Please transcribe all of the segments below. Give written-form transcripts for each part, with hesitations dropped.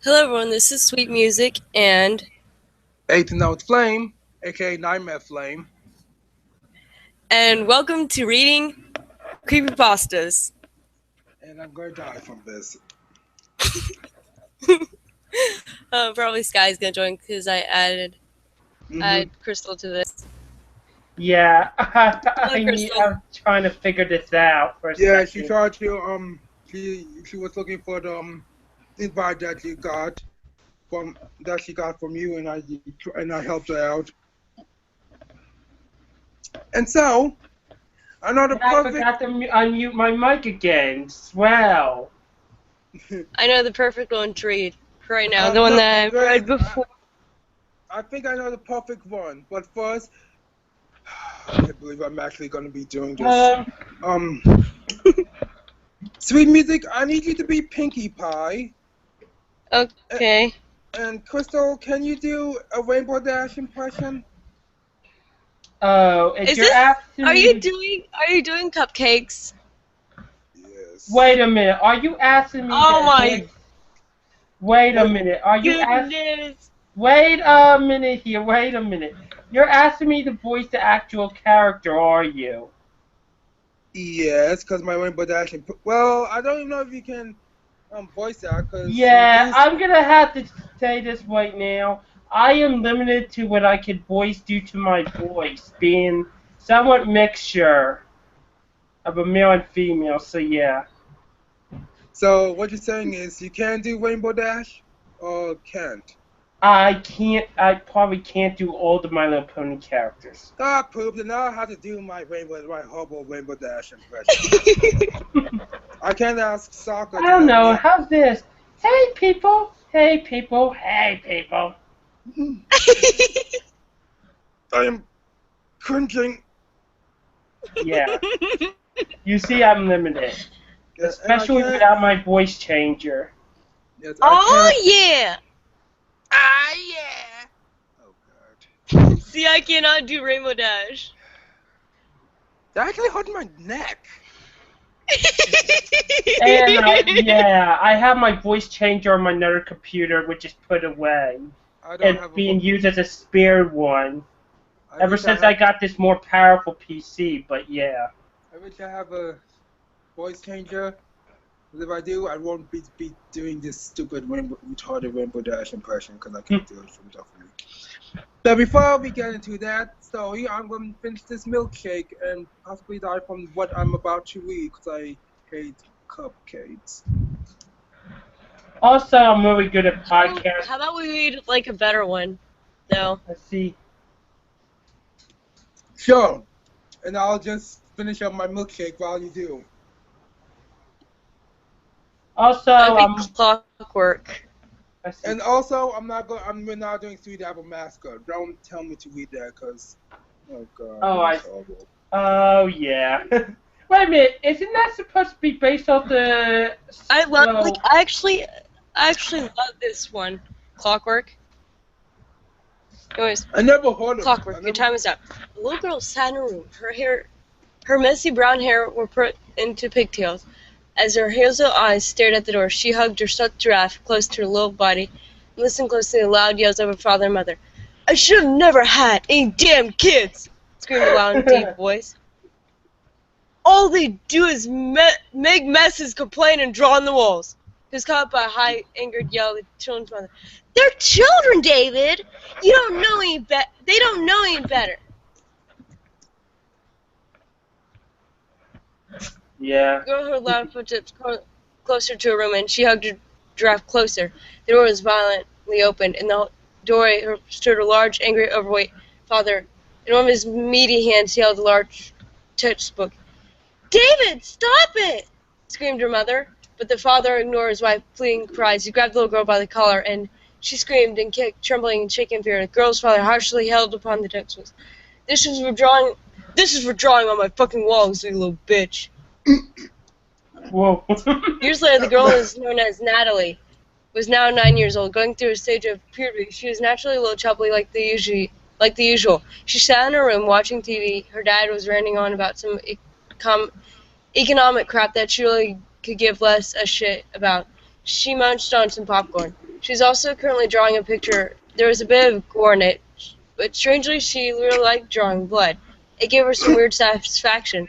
Hello everyone, this is Sweet Music and Eighth Note Flame, aka Nightmare Flame. welcome to reading creepypastas. And I'm gonna die from this. Probably Sky's gonna join because I added Mm-hmm. Crystal to this. Yeah, Hello, Crystal. I'm trying to figure this out for a Yeah, she second. tried to she was looking for the invite that she got from you, and I helped her out. And so another And I perfect. forgot to unmute my mic again. Swell. I know the perfect one to read right now, the No, one that I read wait, before. I think I know the perfect one, but first, I can't believe I'm actually gonna be doing this. Um, Sweet Music, I need you to be Pinkie Pie. Okay. And Crystal, can you do a Rainbow Dash impression? if Is you're this? asking Are me you to... doing? Are you doing cupcakes? Yes. Wait a minute, are you asking me Oh to my hit... Wait a What? minute, are you asking... goodness! Wait a minute here, wait a minute. You're asking me to voice the actual character, are you? Yes, because my Rainbow Dash. Well, I don't even know if you can voice that because you Yeah, do. I'm gonna have to say this right now. I am limited to what I could voice due to my voice being somewhat mixture of a male and female. So yeah, So what you're saying is you can do Rainbow Dash or can't. I can't. I probably can't do all the My Little Pony characters. Ah, poop. Then now I have to do my horrible Rainbow Dash impression. I can't ask Sokka I to don't help know. me. How's this? Hey people. Hey people. Hey people. I am cringing. Yeah. You see, I'm limited, Yes, and I especially can't. without my voice changer. Yes, I Oh can't. yeah! Ah, yeah. Oh god. See, I cannot do Rainbow Dash. That actually hurt my neck. And yeah, I have my voice changer on my other computer, which is put away. I don't It's have a. being used as a spare one I ever wish I since I had. got this more powerful PC. But yeah, I wish I have a voice changer. But if I do, I won't be doing this stupid retarded Rainbow Dash impression because I can't do it from definitely. But before we get into that story, I'm going to finish this milkshake and possibly die from what I'm about to read because I hate cupcakes. also I'm really good at podcasts. How about we read like a better one, though? Let's see. Sure. And I'll just finish up my milkshake while you do. Also, That'd be Clockwork. let's see. And also, we're not doing Sweet Apple Mascot. Don't tell me to read that, cause oh god, Oh, that's horrible. Oh yeah. Wait a minute, isn't that supposed to be based off the? I love No. I actually love this one, Clockwork. Anyways, I never heard of. Clockwork. Your time is up. A little girl sat in a room. Her messy brown hair were put into pigtails. As her hazel eyes stared at the door, she hugged her stuffed giraffe close to her little body and listened closely to the loud yells of her father and mother. I should have never had any damn kids! Screamed a loud and deep voice. All they do is make messes, complain, and draw on the walls. He was caught by a high, angered yell of the children's mother. They're children, David! You don't know any better. They don't know any better. Yeah. The girl heard loud footsteps closer to her room, and she hugged her giraffe closer. The door was violently opened. In the doorway stood a large, angry, overweight father. In one of his meaty hands, he held a large textbook. David, stop it! Screamed her mother. But the father ignored his wife's pleading cries. He grabbed the little girl by the collar, and she screamed and kicked, trembling and shaking in fear. The girl's father harshly held upon the textbooks. This is for drawing on my fucking walls, you little bitch. Whoa. Years later, the girl is known as Natalie. Was now 9 years old, going through a stage of puberty. She was naturally a little chubby, like the usual. She sat in her room watching TV. Her dad was ranting on about some economic crap that she really could give less a shit about. She munched on some popcorn. She's also currently drawing a picture. There was a bit of gore in it, but strangely she really liked drawing blood. It gave her some weird satisfaction.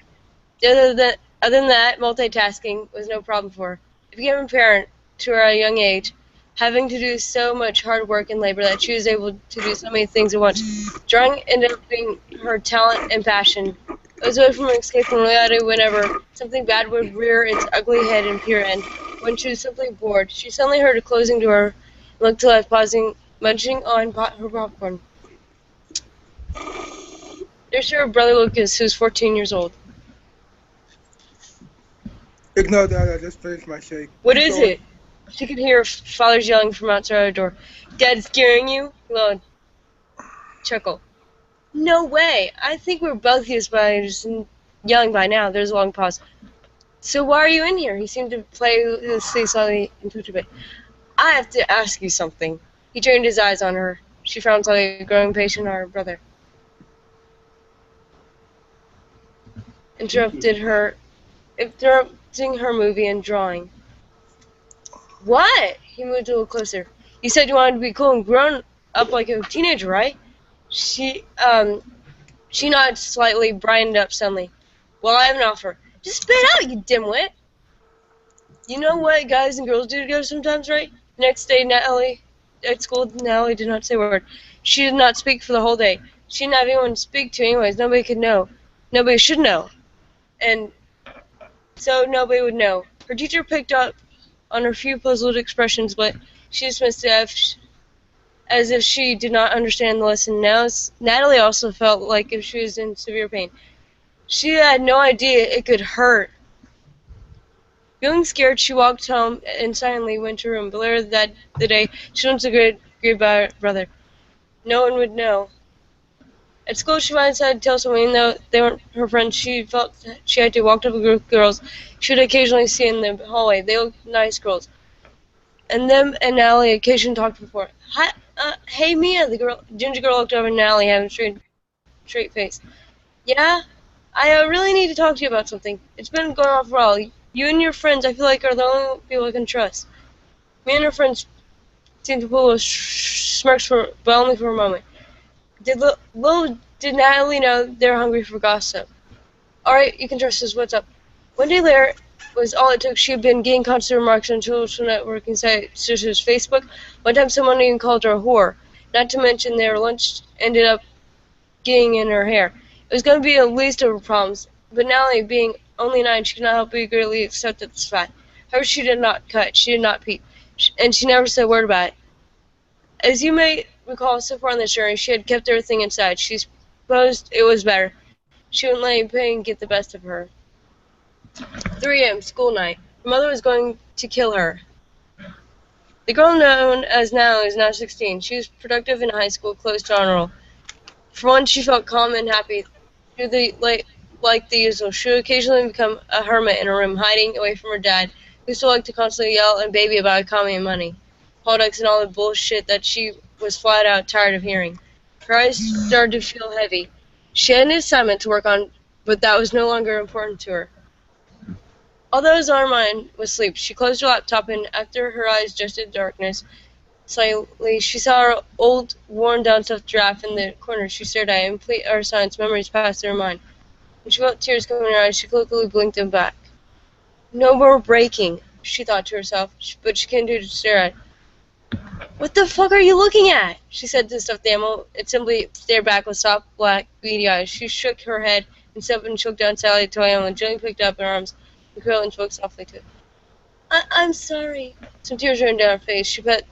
Other than that, multitasking was no problem for her. It became apparent to her at a young age, having to do so much hard work and labor, that she was able to do so many things at once. Drawing ended up being her talent and passion. It was a way from escape from reality whenever something bad would rear its ugly head and peer in. When she was simply bored, she suddenly heard a closing door and looked to left, pausing, munching on her popcorn. There's her brother Lucas, who's 14 years old. Ignore that, I just finished my shake. What is it? She could hear father's yelling from outside the door. Dad's scaring you? Lord. Chuckle. No way. I think we're both used by just yelling by now. There's a long pause. So why are you in here? He seemed to play his sleeve slightly into a bit. I have to ask you something. He turned his eyes on her. She frowned slightly, growing patient on her brother. Interrupting her movie and drawing. What? He moved a little closer. You said you wanted to be cool and grown up like a teenager, right? She nodded slightly, brightened up suddenly. Well, I have an offer. Just spit out, you dimwit. You know what guys and girls do together sometimes, right? The next day, at school, Natalie did not say a word. She did not speak for the whole day. She didn't have anyone to speak to anyways. Nobody could know. Nobody should know. And so nobody would know. Her teacher picked up on her few puzzled expressions, but she dismissed it as if she did not understand the lesson. Now, Natalie also felt like if she was in severe pain. She had no idea it could hurt. Feeling scared, she walked home and silently went to her room. But later the day, she went to grade by her brother. No one would know. At school, she might decide to tell someone, even though they weren't her friends. She felt she had to walk up a group of girls she would occasionally see in the hallway. They looked nice girls. And them and Natalie occasionally talked before. Hi, hey Mia, the ginger girl looked over at Natalie, having a straight face. Yeah? I really need to talk to you about something. It's been going on for a while. You and your friends, I feel like, are the only people I can trust. Me and her friends seemed to pull smirks, but only for a moment. Did Natalie know they were hungry for gossip? Alright, you can trust us. What's up? One day later was all it took. She had been getting constant remarks on social networking sites such as Facebook. One time someone even called her a whore. Not to mention their lunch ended up getting in her hair. It was going to be the least of her problems, but Natalie, being only 9, she could not help but greatly accepted this fact. However, she did not cut, she did not peep, and she never said a word about it. As you may recall, so far on this journey, she had kept everything inside. She supposed it was better. She wouldn't let pain get the best of her. 3 a.m., school night. Her mother was going to kill her. The girl known as Natalie is now 16. She was productive in high school, close to honor roll. For once, she felt calm and happy. Like the usual, she would occasionally become a hermit in her room, hiding away from her dad, who still liked to constantly yell and baby about economy and money, politics, and all the bullshit that she was flat out tired of hearing. Her eyes started to feel heavy. She had an assignment to work on, but that was no longer important to her. Although his arm mind was asleep, she closed her laptop, and after her eyes adjusted to darkness slightly, she saw her old, worn-down stuffed giraffe in the corner. She stared at it, and complete utter silence, memories passed through her mind. When she felt tears coming in her eyes, she quickly blinked them back. No more breaking, she thought to herself, but she continued to stare at it. What the fuck are you looking at? She said to the stuffed animal. It simply stared back with soft, black, beady eyes. She shook her head and stood up and shook down Sally, the toy animal, and gently picked up in her arms and curled and spoke softly to it. I'm sorry. Some tears ran down her face. She pet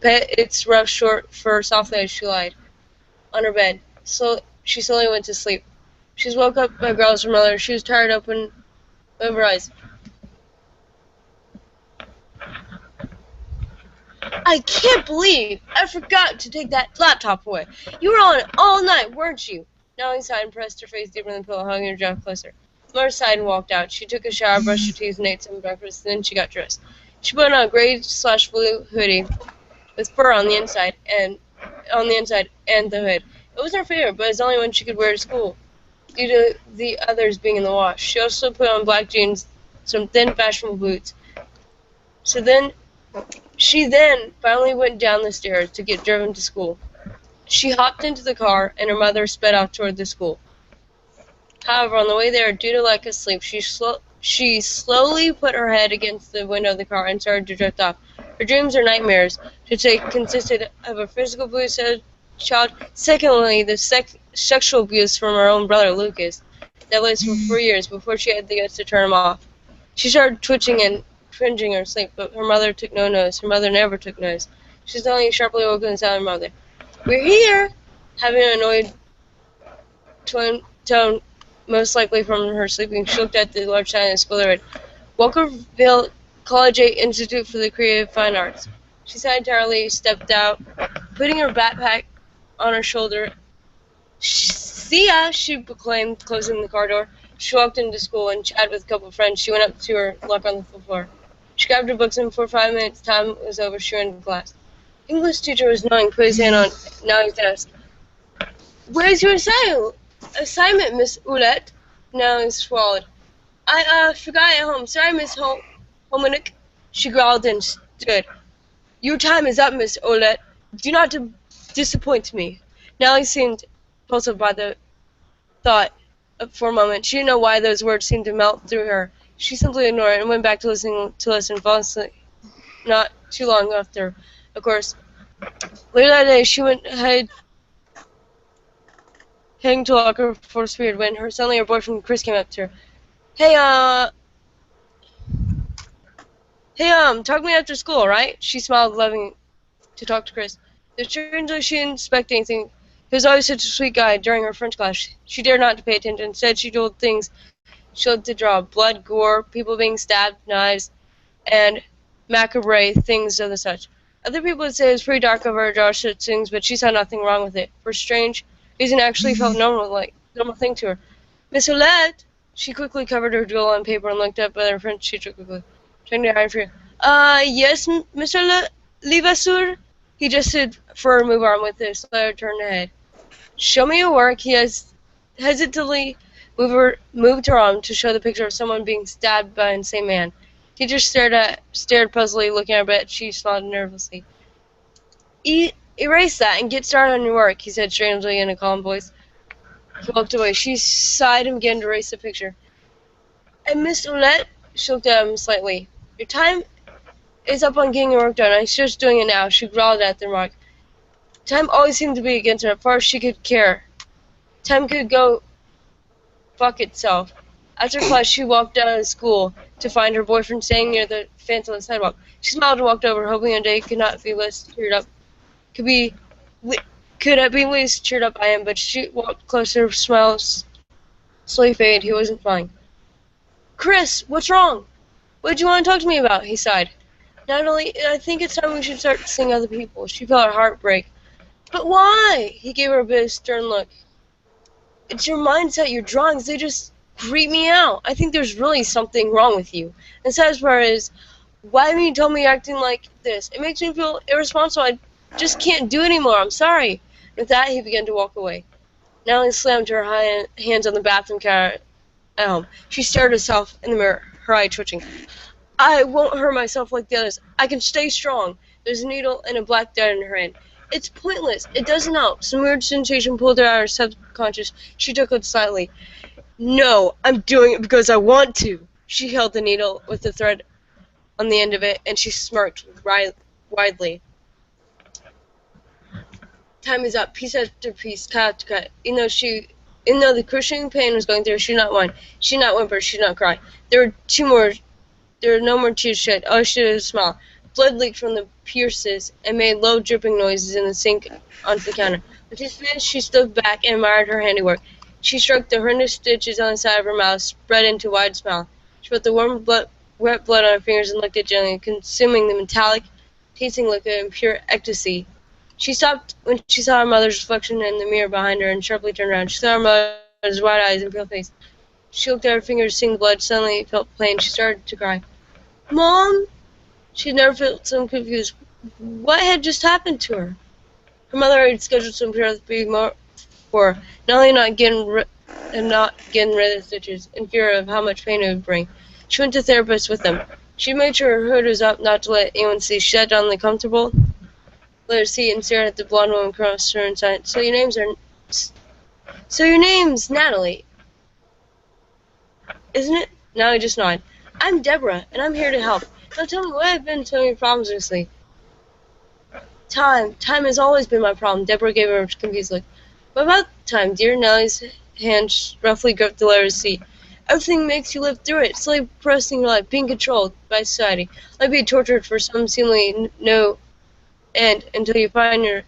its rough, short fur softly as she lied on her bed. She slowly went to sleep. She was woke up by growls from her mother. She was tired, open her eyes. I can't believe I forgot to take that laptop away. You were on it all night, weren't you? Natalie sighed and pressed her face deeper in the pillow, hugging her jaw closer. Mother sighed and walked out. She took a shower, brushed her teeth, and ate some breakfast. Then she got dressed. She put on a gray/blue hoodie with fur on the inside and the hood. It wasn't her favorite, but it's the only one she could wear to school, due to the others being in the wash. She also put on black jeans, some thin, fashionable boots. So then She then finally went down the stairs to get driven to school. She hopped into the car, and her mother sped off toward the school. However, on the way there, due to lack of sleep, she slowly put her head against the window of the car and started to drift off. Her dreams or nightmares, to say, consisted of a physical abuse of a child. Secondly, the sexual abuse from her own brother, Lucas, that lasted for 4 years before she had the guts to turn him off. She started twitching and cringing in her sleep, but her mother took no notice. Her mother never took notice. She suddenly sharply woke and said to her mother, "We're here!" Having an annoyed tone, most likely from her sleeping, she looked at the large sign in the school that read, Walkerville Collegiate Institute for the Creative Fine Arts. She entirely stepped out, putting her backpack on her shoulder. "See ya," she proclaimed, closing the car door. She walked into school and chatted with a couple of friends. She went up to her locker on the floor. She grabbed her books, and before 5 minutes' time was over, she ran to class. English teacher was annoying, put his hand on Nellie's desk. "Where's your assignment, Miss Ouellette?" Nellie swallowed. "I forgot it at home. Sorry, Miss Hominick." She growled and stood. "Your time is up, Miss Ouellette. Do not disappoint me." Nellie seemed puzzled by the thought for a moment. She didn't know why those words seemed to melt through her. She simply ignored it and went back to listen, falling asleep not too long after, of course. Later that day, she heading to locker for speed when suddenly her boyfriend Chris came up to her. Hey, talk to me after school, right?" She smiled, loving to talk to Chris. Though strangely she didn't expect anything. He was always such a sweet guy during her French class. She dared not to pay attention. Instead, she told things she loved to draw. Blood, gore, people being stabbed, knives, and macabre things of the such. Other people would say it was pretty dark of her to draw such things, but she saw nothing wrong with it. For a strange reason, it actually felt normal thing to her. "Miss Ouellette!" She quickly covered her jewel on paper and looked up at her French teacher quickly, trying to hide fear. Yes, Mr. Levasseur?" He gestured for her move arm with his slow turned head. "Show me your work." He hesitantly moved her arm to show the picture of someone being stabbed by an insane man. Teacher stared puzzledly, looking at her, but she smiled nervously. Erase that and get started on your work," he said strangely in a calm voice. He walked away. She sighed and began to erase the picture. "And Miss Ouellette," she looked at him slightly, "your time is up on getting your work done. I'm just doing it now." She growled at the remark. Time always seemed to be against her. As far as she could care, time could go fuck itself. After class, she walked out of school to find her boyfriend standing near the fence on the sidewalk. She smiled and walked over, hoping a day could be less cheered up by him. But she walked closer, smile slowly faded. He wasn't fine. "Chris, what's wrong? What do you want to talk to me about?" He sighed. "Natalie, I think it's time we should start seeing other people." She felt her heart break. "But why?" He gave her a bit of stern look. "It's your mindset, your drawings, they just creep me out. I think there's really something wrong with you. And the saddest part is, why haven't you told me you're acting like this? It makes me feel irresponsible. I just can't do it anymore. I'm sorry." With that, he began to walk away. Natalie slammed her hands on the bathroom counter at home. She stared at herself in the mirror, her eye twitching. "I won't hurt myself like the others. I can stay strong." There's a needle and a black dart in her hand. "It's pointless. It doesn't help." Some weird sensation pulled her out of her subconscious. She took it slightly. "No, I'm doing it because I want to." She held the needle with the thread on the end of it, and she smirked widely. Time is up. Piece after piece, cut after cut. Even though the crushing pain was going through her, she did not whine. She did not whimper. She did not cry. There were no more tears shed. Oh, she did smile. Blood leaked from the pierces and made low dripping noises in the sink onto the counter. When she finished, she stood back and admired her handiwork. She stroked the horrendous stitches on the side of her mouth, spread into a wide smile. She put the wet blood on her fingers and licked it gently, consuming the metallic, tasting liquid in pure ecstasy. She stopped when she saw her mother's reflection in the mirror behind her and sharply turned around. She saw her mother's wide eyes and pale face. She looked at her fingers, seeing the blood. Suddenly it felt plain. She started to cry. "Mom?" She had never felt so confused. What had just happened to her? Her mother had scheduled some therapy for her, not only not getting rid of the stitches, in fear of how much pain it would bring. She went to therapists with them. She made sure her hood was up, not to let anyone see. She sat down on the comfortable leather seat and stared at the blonde woman across her inside. So your name's Natalie, isn't it? Natalie just nodded. I'm Deborah, and I'm here to help. Now tell me, what have been so many problems recently? Time has always been my problem. Deborah gave her a confused look. What about time, dear? Nellie's hand roughly gripped the leather seat. Everything makes you live through it, slowly pressing your life, being controlled by society, like being tortured for some seemingly no end until you find you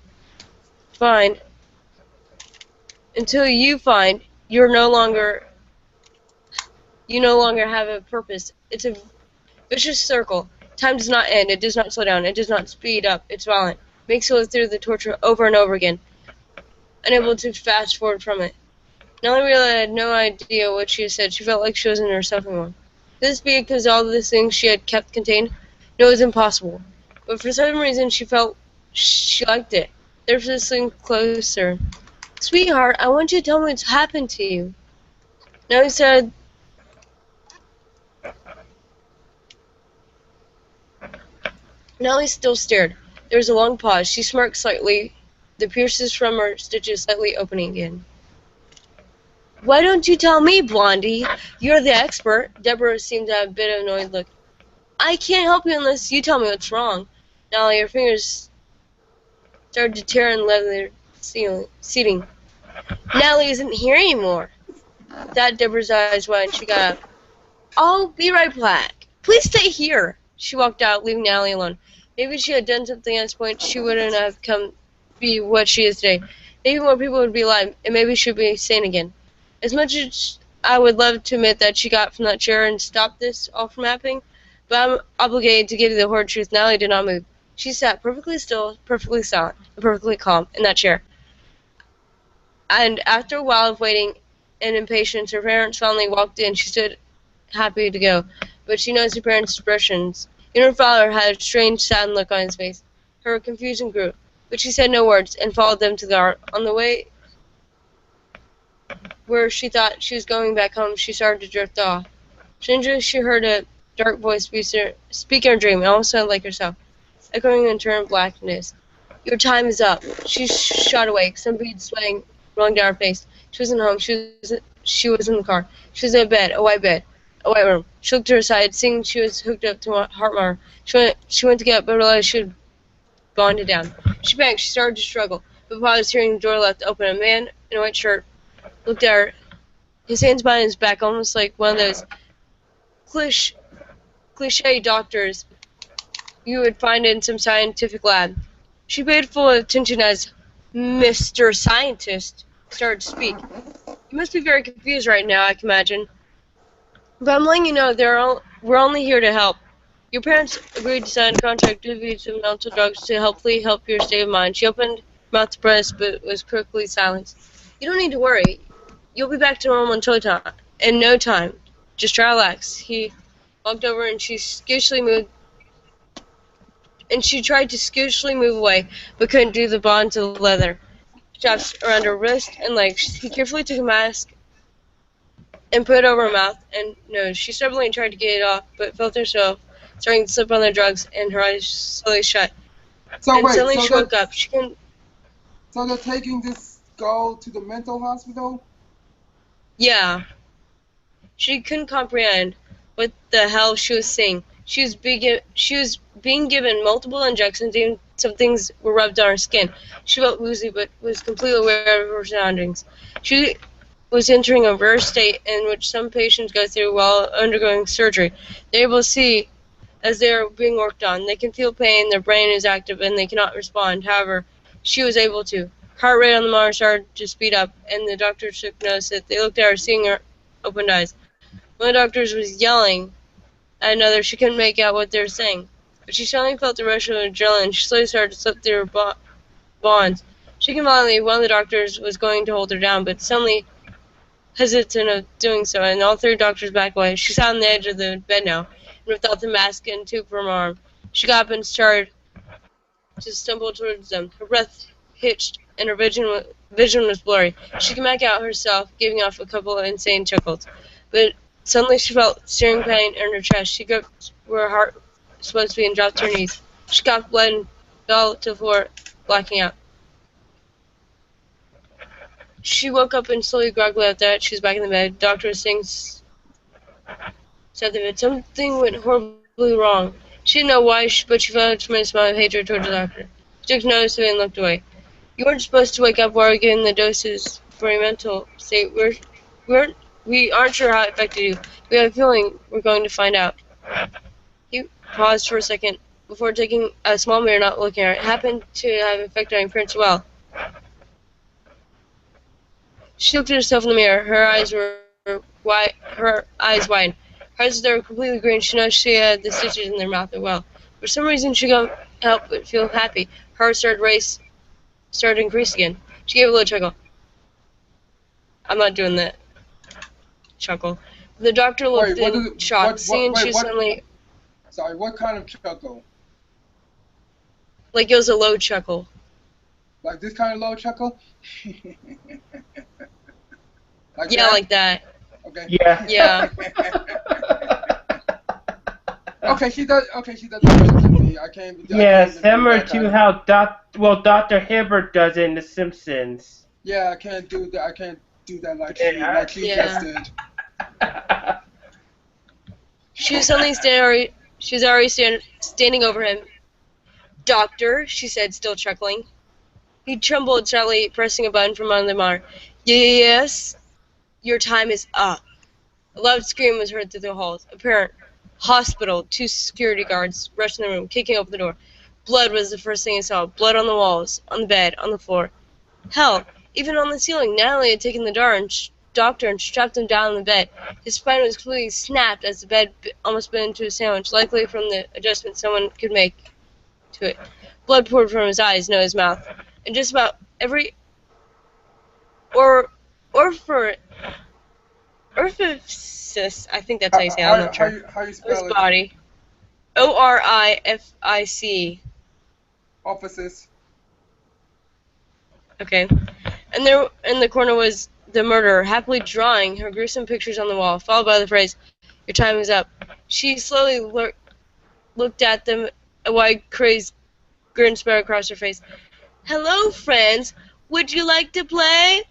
no longer have a purpose. It's a vicious circle. Time does not end. It does not slow down. It does not speed up. It's violent. It makes you live through the torture over and over again, unable to fast forward from it. Nellie really had no idea what she said. She felt like she wasn't herself anymore. Could this be because all the things she had kept contained? No, it was impossible. But for some reason, she felt she liked it. Therefore, listening closer. Sweetheart, I want you to tell me what's happened to you. Nellie said. Nellie still stared. There was a long pause. She smirked slightly, the pierces from her stitches slightly opening again. Why don't you tell me, Blondie? You're the expert. Deborah seemed to have a bit of an annoyed look. I can't help you unless you tell me what's wrong. Nellie, her fingers started to tear and leather seating. Nellie isn't here anymore. That Deborah's eyes widened. She got up. I'll be right back. Please stay here. She walked out, leaving Nellie alone. Maybe she had done something at this point, she wouldn't have come be what she is today. Maybe more people would be alive, and maybe she'd be sane again. As much as I would love to admit that she got from that chair and stopped this all from happening, but I'm obligated to give you the horrid truth. Nellie did not move. She sat perfectly still, perfectly silent, and perfectly calm in that chair. And after a while of waiting and impatience, her parents finally walked in. She stood happy to go, but she noticed her parents' expressions. Even her father had a strange, saddened look on his face. Her confusion grew, but she said no words and followed them to the car. On the way where she thought she was going back home, she started to drift off. Strangely, she heard a dark voice speak in her dream. It almost sounded like herself, echoing in turn blackness. Your time is up. She shot awake, some beads rolling down her face. She wasn't home. She was in the car. She was in a bed, a white room. She looked to her side, seeing she was hooked up to a heart monitor. She went to get up, but realized she had bonded down. She panicked. She started to struggle, but paused, hearing the door left open. A man in a white shirt looked at her, his hands behind his back, almost like one of those cliche doctors you would find in some scientific lab. She paid full attention as Mr. Scientist started to speak. You must be very confused right now, I can imagine. But I'm letting you know we're only here to help. Your parents agreed to sign a contract to give you some mental drugs to hopefully help your state of mind. She opened her mouth to press, but was quickly silenced. You don't need to worry. You'll be back to normal in no time. Just try to relax. He walked over and she tried to skitishly move away, but couldn't do the bonds of leather straps around her wrist and legs. He carefully took a mask and put it over her mouth and nose. She stubbornly tried to get it off, but felt herself starting to slip on the drugs, and her eyes slowly shut. Suddenly she woke up. So they're taking this girl to the mental hospital? Yeah. She couldn't comprehend what the hell she was seeing. She was being given multiple injections, even some things were rubbed on her skin. She felt woozy, but was completely aware of her surroundings. She was entering a rare state in which some patients go through while undergoing surgery. They're able to see as they are being worked on. They can feel pain, their brain is active, and they cannot respond. However, she was able to. Heart rate on the monitor started to speed up, and the doctors took notice that they looked at her, seeing her opened eyes. One of the doctors was yelling at another. She couldn't make out what they were saying, but she suddenly felt the rush of adrenaline. She slowly started to slip through her bonds. Shaking violently, one of the doctors was going to hold her down, but suddenly hesitant of doing so, and all three doctors backed away. She sat on the edge of the bed now, and ripped out the mask and tube from her arm. She got up and started to stumble towards them. Her breath hitched, and her vision was blurry. She could make out herself giving off a couple of insane chuckles, but Suddenly she felt searing pain in her chest. She gripped where her heart was supposed to be and dropped to her knees. She coughed blood and fell to the floor, blacking out. She woke up and slowly groggily after that. She was back in the bed. The doctor was saying said that something went horribly wrong. She didn't know why, but she felt a tremendous amount of hatred towards the doctor. She took notice of it and looked away. You weren't supposed to wake up while we're getting the doses for your mental state. We aren't sure how it affected you. We have a feeling we're going to find out. He paused for a second before taking a small mirror, not looking at it. It happened to have an effect on your appearance as well. She looked at herself in the mirror. Her eyes were wide. Her eyes wide. Her eyes were completely green. She noticed she had the stitches in their mouth as well. For some reason, she couldn't help but feel happy. Her heart started to increase again. She gave a little chuckle. I'm not doing that chuckle. The doctor looked in shock, seeing she suddenly... Sorry, what kind of chuckle? Like it was a low chuckle. Like this kind of low chuckle? Like yeah, that? like that. Okay. Yeah. Yeah. Okay, she does it to me. I can't. Yeah, similar to how Dr. Hibbert does it in The Simpsons. Yeah, I can't do that. I can't do that like she Yeah. just did. She was already standing over him. Doctor, she said, still chuckling. He trembled slightly, pressing a button from under the monitor. Yes, your time is up. A loud scream was heard through the halls. A parent, hospital, 2 security guards rushed in the room, kicking open the door. Blood was the first thing he saw. Blood on the walls, on the bed, on the floor. Hell, even on the ceiling. Natalie had taken the doctor and strapped him down on the bed. His spine was completely snapped as the bed almost bent into a sandwich, likely from the adjustment someone could make to it. Blood poured from his eyes, nose, mouth, and just about every orifice, I think that's how you say it, I'm not sure. How you His spell it? body. ORIFIC. Offices. Okay. And there in the corner was the murderer, happily drawing her gruesome pictures on the wall, followed by the phrase, "Your time is up." She slowly looked at them, a wide, crazed grin spread across her face. "Hello, friends. Would you like to play?"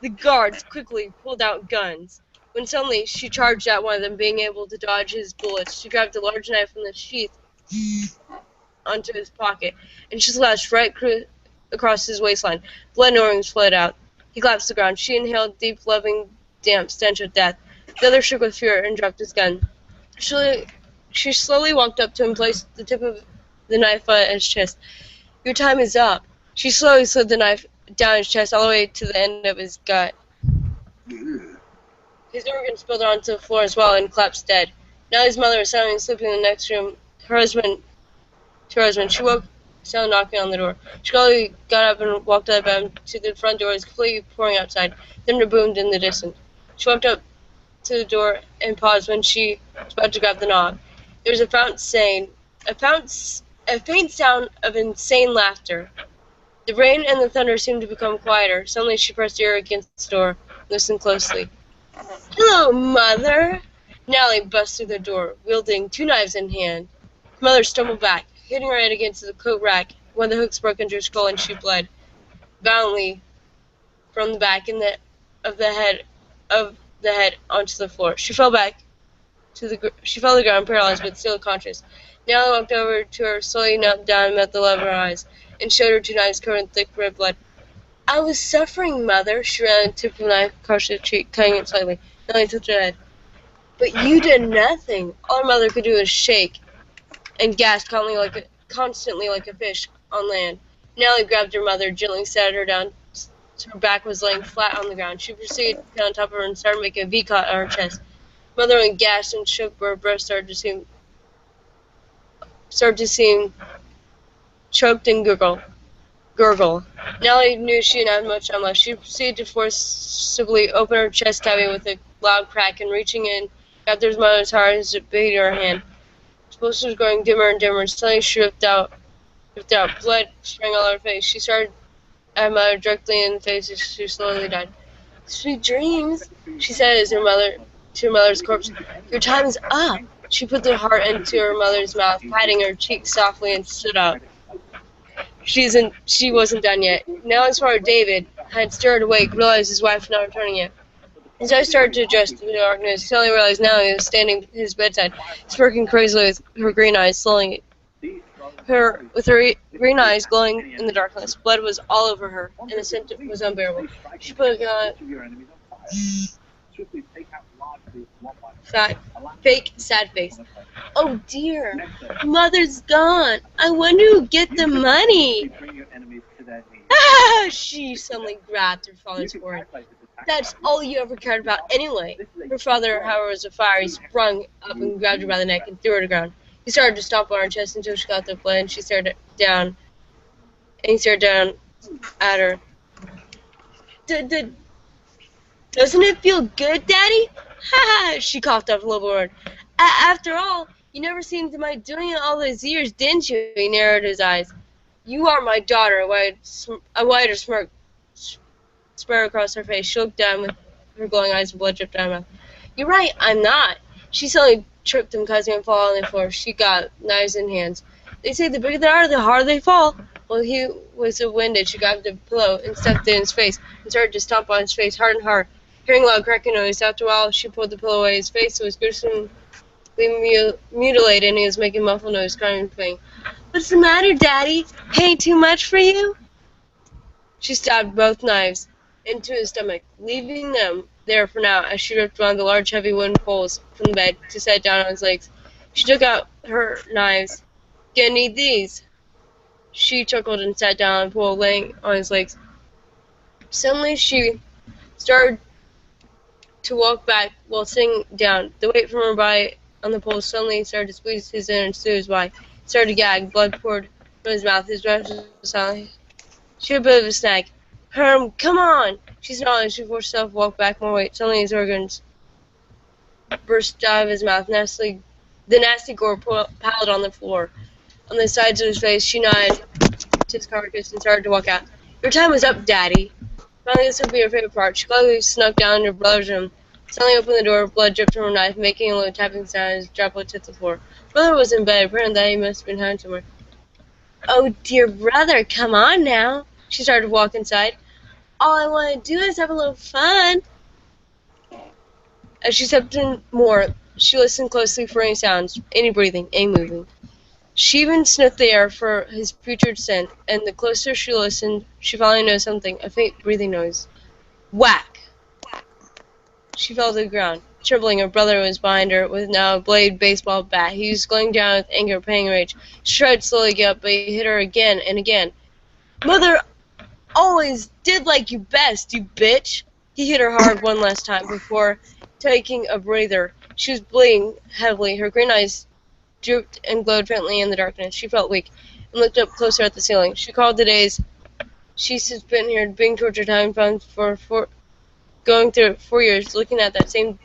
The guards quickly pulled out guns. When suddenly she charged at one of them, being able to dodge his bullets. She grabbed a large knife from the sheath onto his pocket, and she slashed right across his waistline. Blood and orange flowed out. He collapsed to the ground. She inhaled deep, loving, damp stench of death. The other shook with fear and dropped his gun. She slowly walked up to him and placed the tip of the knife on his chest. "Your time is up." She slowly slid the knife down his chest all the way to the end of his gut. His organs spilled onto the floor as well and collapsed dead. Now his mother was sounding sleeping in the next room. Her husband. She woke, sound knocking on the door. She slowly got up and walked out of bed to the front door. It was completely pouring outside. Thunder boomed in the distance. She walked up to the door and paused when she was about to grab the knob. There was a faint sound of insane laughter. The rain and the thunder seemed to become quieter. Suddenly she pressed her ear against the door and listened closely. "Hello, Mother!" Natalie burst through the door, wielding 2 knives in hand. Her mother stumbled back, hitting her head against the coat rack. One of the hooks broke into her skull and she bled violently from the back of the head onto the floor. She fell to the ground, paralyzed but still conscious. Natalie walked over to her, slowly knelt down and met the love of her eyes, and showed her 2 knives covered in thick red blood. "I was suffering, Mother." She ran and tipped the knife across her cheek, cutting it slightly. Natalie tilted her head. "But you did nothing." All her mother could do was shake and gasp constantly like a fish on land. Natalie grabbed her mother, gently sat her down. Her back was laying flat on the ground. She proceeded to get on top of her and started making a V-cut on her chest. Mother only gasped and shook, where her breath started to seem choked and gurgle. Natalie knew she didn't have much time left. She proceeded to forcibly open her chest cavity with a loud crack, and reaching in, grabbed her mother's heart and beat her hand. The pulse was growing dimmer and dimmer, and suddenly she ripped out, blood spraying all over her face. She started at her mother directly in the face as she slowly died. Sweet dreams, she said as to her mother's corpse. Your time is up. She put the heart into her mother's mouth, patting her cheek softly, and stood up. She wasn't done yet. Now inspired David had stirred awake, realized his wife was not returning yet. His eyes started to adjust to the darkness. Suddenly realized now he was standing at his bedside, smirking crazily with her green eyes, slowly her green eyes glowing in the darkness. Blood was all over her, and the scent was unbearable. She put a fake sad face. Oh dear, Mother's gone. I wonder who'll get the money. Ah! She suddenly grabbed her father's forehead. That's all you ever cared about anyway. Her father, however, was afire. He sprung up and grabbed her by the neck and threw her to the ground. He started to stomp on her chest until she got the blood, and he stared down at her. Doesn't it feel good, Daddy? Ha ha! She coughed up a little word. After all, you never seemed to mind doing it all those years, didn't you? He narrowed his eyes. You are my daughter. A wider smirk spread across her face. She looked down with her glowing eyes and blood dripped down her mouth. You're right, I'm not. She suddenly tripped and caused him to fall on the floor. She got knives in hands. They say the bigger they are, the harder they fall. Well, he was so winded, she grabbed a pillow and stuffed it in his face and started to stomp on his face hard and hard. Hearing loud cracking noise, after a while she pulled the pillow away. His face was gruesomely mutilated, and he was making muffled noise, crying and pain. What's the matter, Daddy? Ain't too much for you? She stabbed both knives into his stomach, leaving them there for now as she ripped one of the large heavy wooden poles from the bed to set down on his legs. She took out her knives. Gonna need these. She chuckled and sat down on the pole, laying on his legs. Suddenly she started to walk back while sitting down. The weight from her body on the pole suddenly started to squeeze his innards through his body. He started to gag. Blood poured from his mouth. His breath was silent. She had a bit of a snag. Herm, come on! She snarled as she forced herself to walk back more weight. Suddenly his organs burst out of his mouth. The nasty gore piled on the floor. On the sides of his face, she nodded to his carcass and started to walk out. Your time was up, Daddy. Finally, this would be her favorite part. She quietly snuck down into her brother's room. Suddenly opened the door. Blood dripped from her knife, making a low tapping sound as droplets hit the floor. Brother was in bed. Apparently that he must have been hiding somewhere. Oh, dear brother, come on now. She started to walk inside. All I want to do is have a little fun. As she stepped in more, she listened closely for any sounds, any breathing, any moving. She even sniffed the air for his putrid scent, and the closer she listened, she finally noticed something, a faint breathing noise. Whack! She fell to the ground. Trembling, her brother was behind her with now a blade baseball bat. He was glowing down with anger, pain, and rage. She tried to slowly get up, but he hit her again and again. Mother always did like you best, you bitch! He hit her hard one last time before taking a breather. She was bleeding heavily. Her green eyes drooped and glowed faintly in the darkness. She felt weak and looked up closer at the ceiling. She called the days she had been here, being tortured time bound for going through 4 years, looking at that same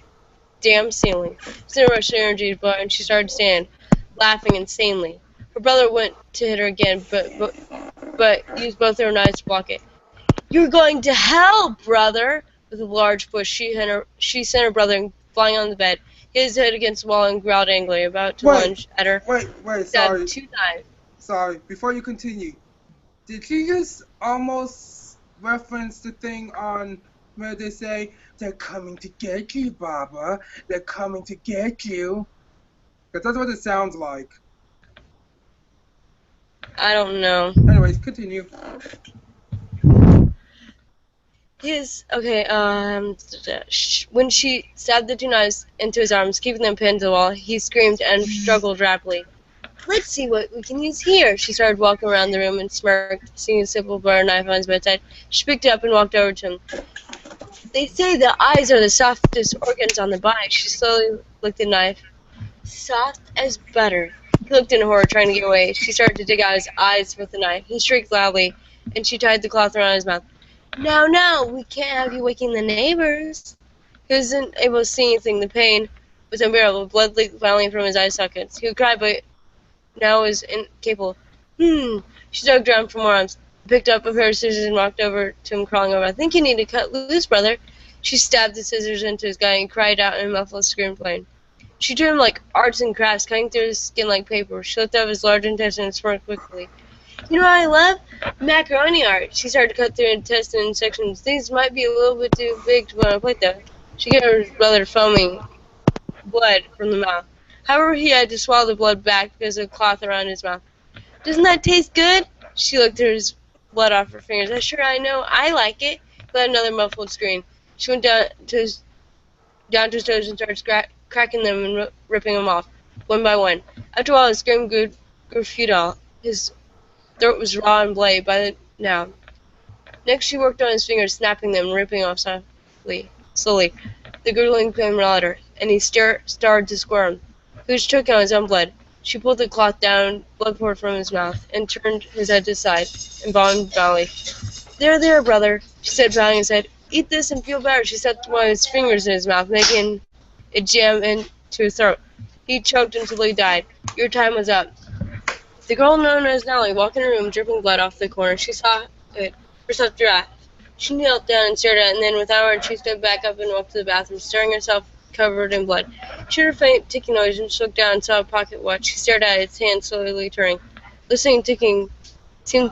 damn ceiling. She rushed energy to blood, and she started to stand, laughing insanely. Her brother went to hit her again, but used both her knives to block it. You're going to hell, brother! With a large push, she sent her brother flying on the bed, hit his head against the wall, and growled angrily, about to lunge at her. Wait, sorry. Two knives. Sorry, before you continue, did you just almost reference the thing on where they say, they're coming to get you, Baba, they're coming to get you? Because that's what it sounds like. I don't know. Anyways, continue. When she stabbed the two knives into his arms, keeping them pinned to the wall, he screamed and struggled rapidly. Let's see what we can use here. She started walking around the room and smirked, seeing a simple butter knife on his bedside. She picked it up and walked over to him. They say the eyes are the softest organs on the body. She slowly licked the knife. Soft as butter. He looked in horror, trying to get away. She started to dig out his eyes with the knife. He shrieked loudly, and she tied the cloth around his mouth. No, we can't have you waking the neighbors. He wasn't able to see anything. The pain was unbearable. Blood leaked violently from his eye sockets. He would cry, but now was incapable. She dug around for more arms, picked up a pair of scissors and walked over to him, crawling over. I think you need to cut loose, brother. She stabbed the scissors into his guy and cried out in a muffled scream plain. She treated him like arts and crafts, cutting through his skin like paper. She looked up his large intestine and smirked quickly. You know what I love? Macaroni art. She started to cut through intestine in sections. These might be a little bit too big to put on a plate, though. She gave her brother foaming blood from the mouth. However, he had to swallow the blood back because of the cloth around his mouth. Doesn't that taste good? She licked his blood off her fingers. I know. I like it. But another muffled scream. She went down to his toes and started cracking them and ripping them off, one by one. After a while, his scream grew futile. His throat was raw and bloody by now. Next, she worked on his fingers, snapping them and ripping off slowly. The gurgling became louder, and he started to squirm. He was choking on his own blood. She pulled the cloth down, blood poured from his mouth, and turned his head to the side, and bowed valley. There, brother, she said, bowing his head. Eat this and feel better. She stuck one of his fingers in his mouth, making it jam into his throat. He choked until he died. Your time was up. The girl known as Nellie walked in her room, dripping blood off the corner. She saw it. Herself draft. She knelt down and stared at it, and then without a word, she stood back up and walked to the bathroom, stirring herself covered in blood. She heard a faint ticking noise and she looked down and saw a pocket watch. She stared at its hand slowly turning. Listening ticking seemed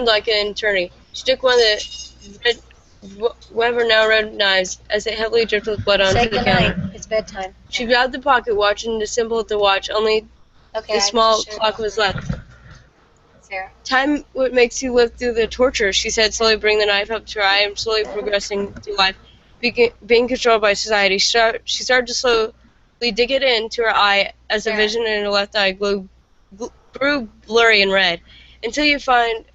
like an eternity. She took one of the Weber now recognized as it heavily dripped with blood onto the counter. It's bedtime. She grabbed the pocket watch and disassembled the watch. Only the small clock was left. Sarah. Time what makes you live through the torture, she said, slowly bringing the knife up to her eye and slowly progressing through life. Being controlled by society, she started to slowly dig it into her eye as the vision in her left eye grew blurry and red. Until you find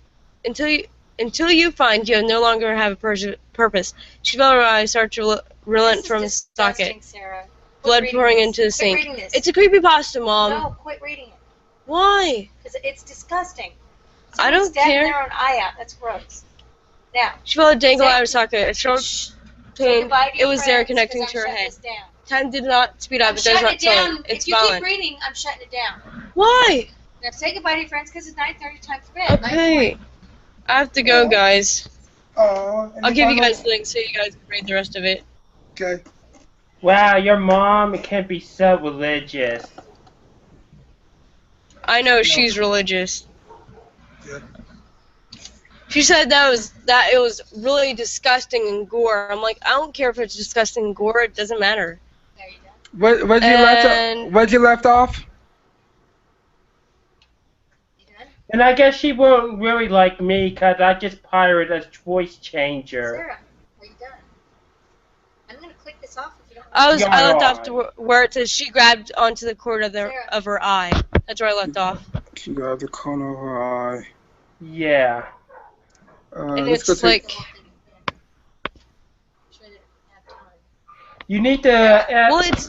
you no longer have a purpose. She felt her eyes start to relent from his socket. Sarah. Blood pouring into the sink. It's a creepypasta, Mom. No, quit reading it. Why? Because it's disgusting. I don't care. Their own eye out. That's gross. Now. She felt a dangle out of her socket. A short pain. It was there friends, connecting 'cause to I'm her shutting head. this down. Time did not speed up. I'm It does shutting not it down. slow. It's if you violent. keep reading, I'm shutting it down. Why? Now say goodbye to your friends because it's 9:30 time for bed. Okay. I have to go, guys. Oh, I'll give you guys the link so you guys can read the rest of it. Okay. Wow, your mom can be so religious. I know she's religious. Yeah. She said that it was really disgusting and gore. I'm like, I don't care if it's disgusting and gore. It doesn't matter. There you go. Where'd you left off? You done? And I guess she won't really like me because I just pirate a voice changer. Sarah, are you done? I'm going to click this off if you don't I left off to where it says she grabbed onto the corner of her eye. That's where I left off. She grabbed the corner of her eye. Yeah. And let's go it's to- like, You need to. well, it's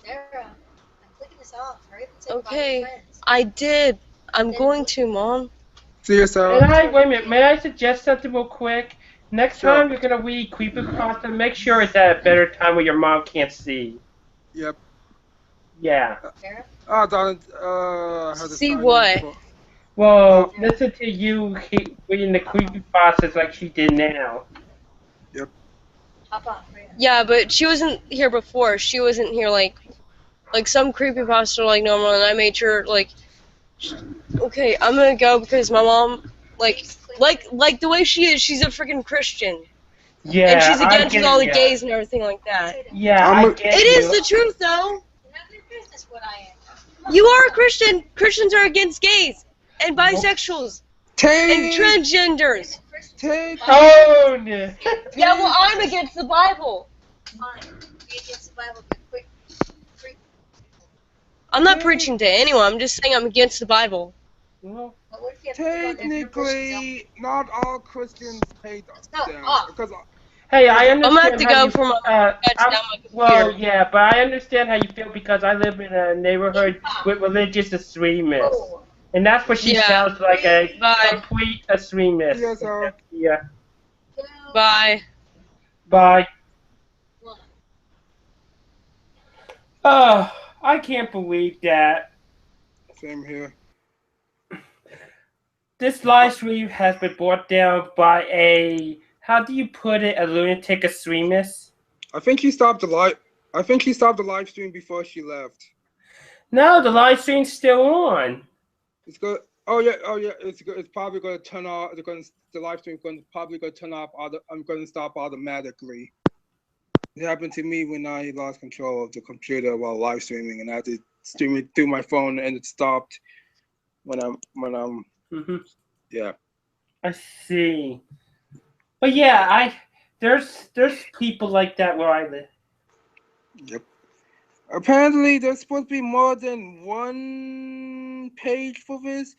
Sarah, I'm clicking this off. Hurry up and say goodbye to okay. your friends. I did. I'm going to, Mom. See yourself. Wait a minute. May I suggest something real quick? Next Sure. time you're gonna read creepypasta, make sure it's at a better time where your mom can't see. Yep. Yeah. Sarah? Oh, darling. I had to See sign in what? before. Well, listen to you reading the creepypastas like she did now. Hop on. Hurry up. Yeah, but she wasn't here before. She wasn't here like some creepypasta like normal, and I made sure like, okay, I'm gonna go because my mom like the way she is. She's a freaking Christian, Yeah. and she's I against get all the ya. gays and everything like that. Yeah, I'm I a- get It you. is the truth, though. None of your business what I am. You are a Christian. Christians are against gays and bisexuals and Take. transgenders. Take. Oh no. Yeah, well, I'm against the Bible. Fine. Be against the Bible, but quick. I'm not preaching to anyone. I'm just saying I'm against the Bible. Well, But what if you have to go on different versions? Technically, not all Christians hate No, them off. because hey, I I'm understand. gonna have to how go you- for my I'm- down my well, computer. yeah, but I understand how you feel because I live in a neighborhood with religious extremists, Oh, and that's what she Yeah. sounds like a Bye. complete extremist. Yes, sir. Yeah. two, Bye. Bye. one. Oh, I can't believe that. Same here. This live stream has been brought down by a, how do you put it, a lunatic extremist? I think she stopped the live stream before she left. No, the live stream's still on. It's good. Oh yeah. It's good. It's probably going to turn off. The live stream probably going to turn off. I'm going to stop automatically. It happened to me when I lost control of the computer while live streaming, and I had to stream it through my phone, and it stopped when I'm. Mm-hmm. Yeah. I see. But yeah, there's people like that where I live. Yep. Apparently, there's supposed to be more than one page for this.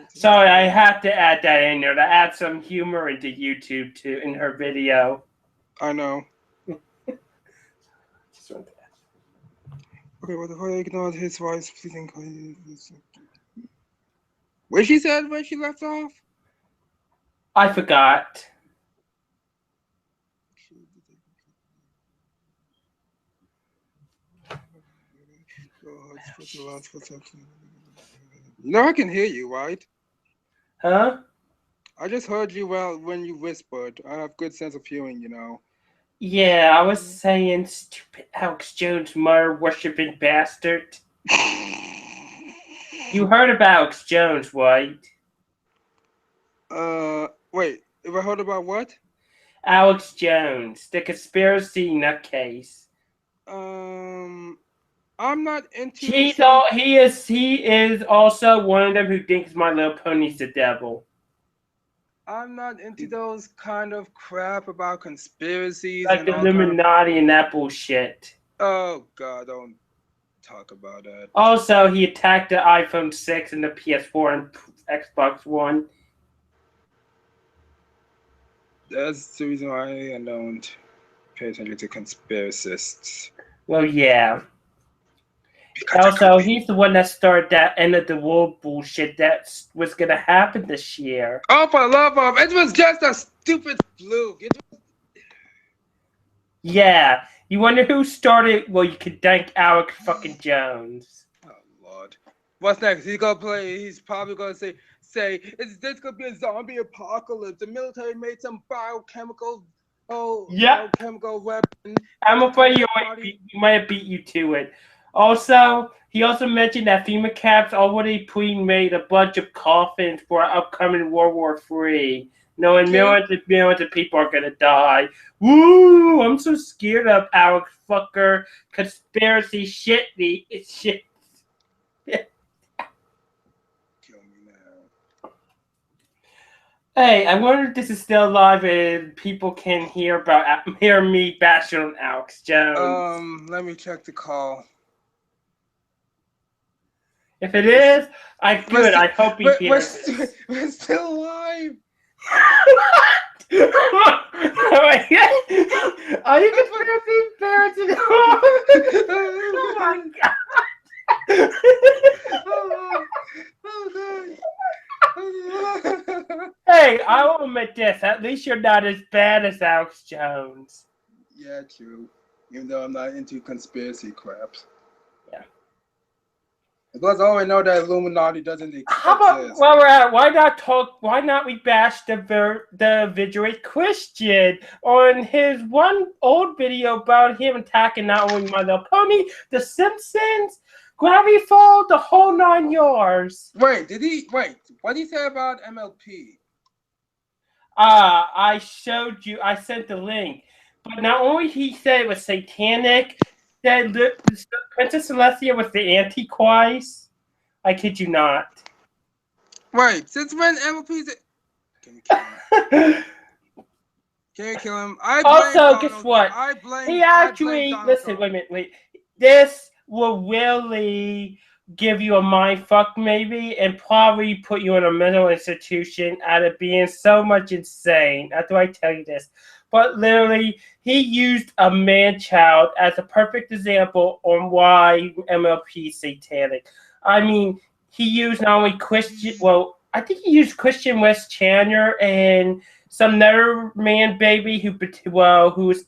Sorry, I have to add that in there to add some humor into YouTube too in her video. I know. Okay, what the fuck? Ignored his voice. Please. What she said when she left off? I forgot. No, I can hear you, right? Huh? I just heard you well when you whispered. I have good sense of hearing, you know. Yeah, I was saying stupid Alex Jones mother worshipping bastard. You heard about Alex Jones, right? Wait. If I heard about what? Alex Jones, the conspiracy nutcase. I'm not into. He is also one of them who thinks My Little Pony's the devil. I'm not into those kind of crap about conspiracies like and the Illuminati and that bullshit. Oh God, don't talk about that. Also, he attacked the iPhone 6 and the PS4 and Xbox One. That's the reason why I don't pay attention to conspiracists. Well, yeah. Also, he's the one that started that end of the world bullshit that was going to happen this year. Oh, for love of, it was just a stupid fluke. Yeah. You wonder who started? Well, you could thank Alex fucking Jones. Oh, Lord. What's next? He's probably going to say, is this going to be a zombie apocalypse? The military made some biochemical weapon. I'm afraid you might have beat you to it. Also, he also mentioned that FEMA Caps already pre-made a bunch of coffins for upcoming World War III, knowing millions of people are gonna die. Woo! I'm so scared of Alex fucker conspiracy shit. Shit. Kill me now. Hey, I wonder if this is still live and people can hear me bashing on Alex Jones. Let me check the call. If it is, I hope he hears. We're still live. Are you conspiracy parents? Oh my God. Hey, I will admit this. At least you're not as bad as Alex Jones. Yeah, true. Even though I'm not into conspiracy craps. Yeah. Plus, I already know that Illuminati doesn't exist. How about while we're at it, why not we bash the Vigilant Christian on his one old video about him attacking not only My Little Pony, The Simpsons, Gravity Falls, the whole 9 yards. What did he say about MLP? I showed you, I sent the link. But not only he said it was satanic, that Princess Celestia was the Antichrist. I kid you not. Wait, since when MLP's Can you kill him? Can you kill him? Also, guess what? He actually, listen, wait. This will really give you a mind fuck maybe and probably put you in a mental institution out of being so much insane. After I tell you this. But literally, he used a man-child as a perfect example on why MLP is satanic. I mean, he used not only Christian, well, I think he used Christian West Chandler and some other man baby who was